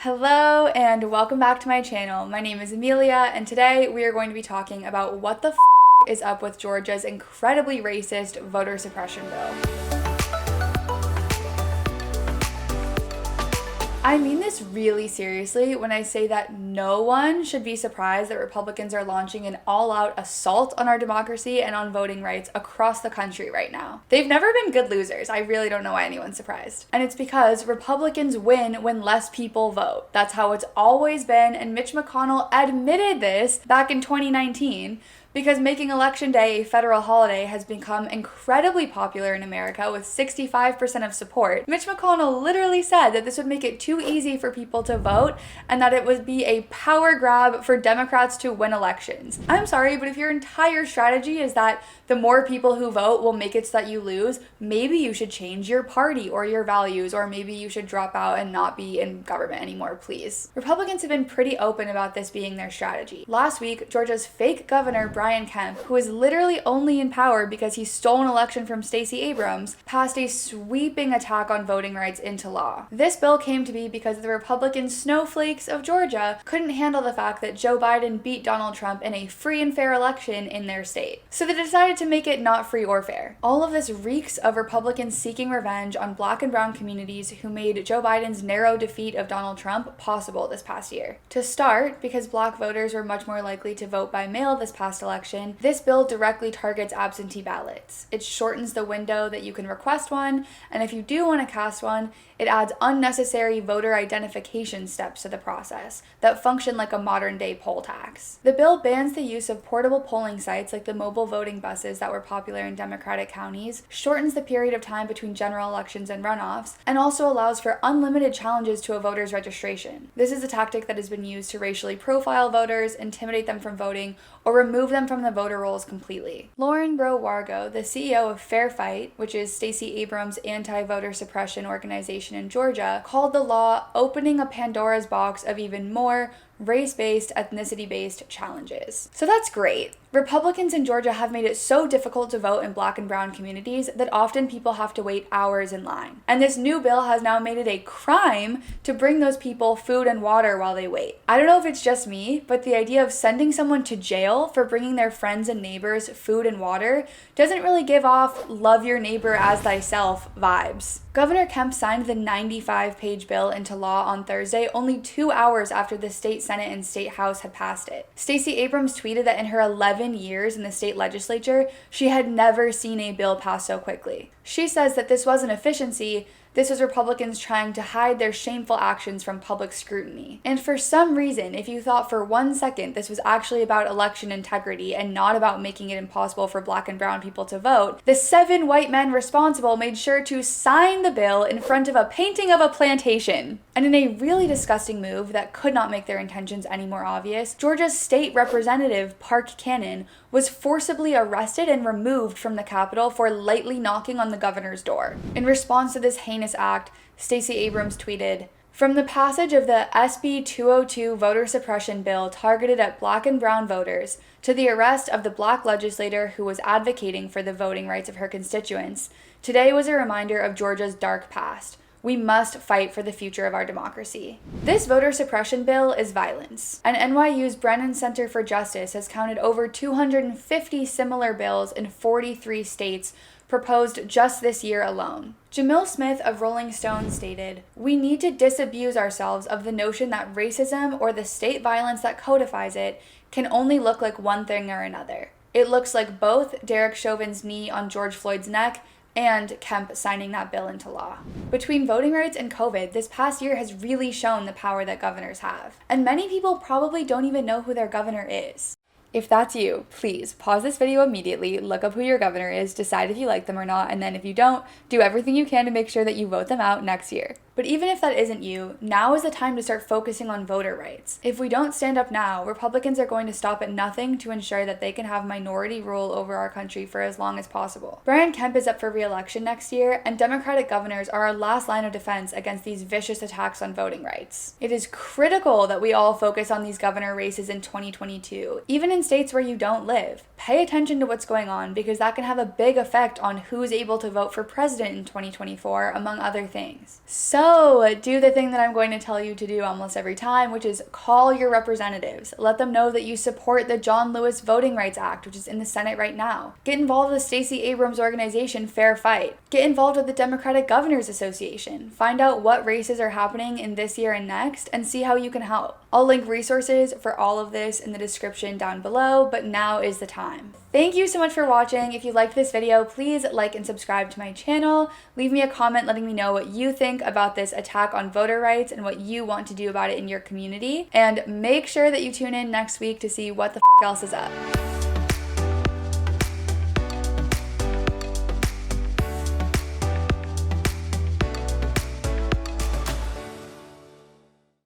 Hello and welcome back to my channel. My name is Amelia and today we are going to be talking about what the is up with Georgia's incredibly racist voter suppression bill. I mean this really seriously when I say that no one should be surprised that Republicans are launching an all-out assault on our democracy and on voting rights across the country right now. They've never been good losers. I really don't know why anyone's surprised. And it's because Republicans win when less people vote. That's how it's always been, and Mitch McConnell admitted this back in 2019. Because making Election Day a federal holiday has become incredibly popular in America with 65% of support, Mitch McConnell literally said that this would make it too easy for people to vote and that it would be a power grab for Democrats to win elections. I'm sorry, but if your entire strategy is that the more people who vote will make it so that you lose, maybe you should change your party or your values, or maybe you should drop out and not be in government anymore, please. Republicans have been pretty open about this being their strategy. Last week, Georgia's fake governor, Brian Kemp, who is literally only in power because he stole an election from Stacey Abrams, passed a sweeping attack on voting rights into law. This bill came to be because the Republican snowflakes of Georgia couldn't handle the fact that Joe Biden beat Donald Trump in a free and fair election in their state. So they decided to make it not free or fair. All of this reeks of Republicans seeking revenge on Black and brown communities who made Joe Biden's narrow defeat of Donald Trump possible this past year. To start, because Black voters were much more likely to vote by mail this past election, this bill directly targets absentee ballots. It shortens the window that you can request one, and if you do want to cast one, it adds unnecessary voter identification steps to the process that function like a modern-day poll tax. The bill bans the use of portable polling sites like the mobile voting buses that were popular in Democratic counties, shortens the period of time between general elections and runoffs, and also allows for unlimited challenges to a voter's registration. This is a tactic that has been used to racially profile voters, intimidate them from voting, or remove them from the voter rolls completely. Lauren Bro-Wargo, the CEO of Fair Fight, which is Stacey Abrams' anti-voter suppression organization in Georgia, called the law opening a Pandora's box of even more race-based, ethnicity-based challenges. So that's great. Republicans in Georgia have made it so difficult to vote in Black and brown communities that often people have to wait hours in line. And this new bill has now made it a crime to bring those people food and water while they wait. I don't know if it's just me, but the idea of sending someone to jail for bringing their friends and neighbors food and water doesn't really give off love your neighbor as thyself vibes. Governor Kemp signed the 95-page bill into law on Thursday, only 2 hours after the state Senate and state House had passed it. Stacey Abrams tweeted that in her 11 years in the state legislature, she had never seen a bill pass so quickly. She says that this wasn't efficiency, this was Republicans trying to hide their shameful actions from public scrutiny. And for some reason, if you thought for 1 second this was actually about election integrity and not about making it impossible for Black and brown people to vote, the 7 white men responsible made sure to sign the bill in front of a painting of a plantation. And in a really disgusting move that could not make their intentions any more obvious, Georgia's state representative, Park Cannon, was forcibly arrested and removed from the Capitol for lightly knocking on the governor's door. In response to this heinous act, Stacey Abrams tweeted, "From the passage of the SB 202 voter suppression bill targeted at Black and brown voters to the arrest of the Black legislator who was advocating for the voting rights of her constituents, today was a reminder of Georgia's dark past. We must fight for the future of our democracy." This voter suppression bill is violence, and NYU's Brennan Center for Justice has counted over 250 similar bills in 43 states proposed just this year alone. Jamil Smith of Rolling Stone stated, "We need to disabuse ourselves of the notion that racism or the state violence that codifies it can only look like one thing or another. It looks like both Derek Chauvin's knee on George Floyd's neck and Kemp signing that bill into law." Between voting rights and COVID, this past year has really shown the power that governors have. And many people probably don't even know who their governor is. If that's you, please pause this video immediately, look up who your governor is, decide if you like them or not, and then if you don't, do everything you can to make sure that you vote them out next year. But even if that isn't you, now is the time to start focusing on voter rights. If we don't stand up now, Republicans are going to stop at nothing to ensure that they can have minority rule over our country for as long as possible. Brian Kemp is up for re-election next year, and Democratic governors are our last line of defense against these vicious attacks on voting rights. It is critical that we all focus on these governor races in 2022. Even in states where you don't live. Pay attention to what's going on because that can have a big effect on who's able to vote for president in 2024, among other things. So do the thing that I'm going to tell you to do almost every time, which is call your representatives. Let them know that you support the John Lewis Voting Rights Act, which is in the Senate right now. Get involved with Stacey Abrams' organization, Fair Fight. Get involved with the Democratic Governors Association. Find out what races are happening in this year and next and see how you can help. I'll link resources for all of this in the description down below, but now is the time. Thank you so much for watching. If you liked this video, please like and subscribe to my channel. Leave me a comment letting me know what you think about this attack on voter rights and what you want to do about it in your community. And make sure that you tune in next week to see what the else is up.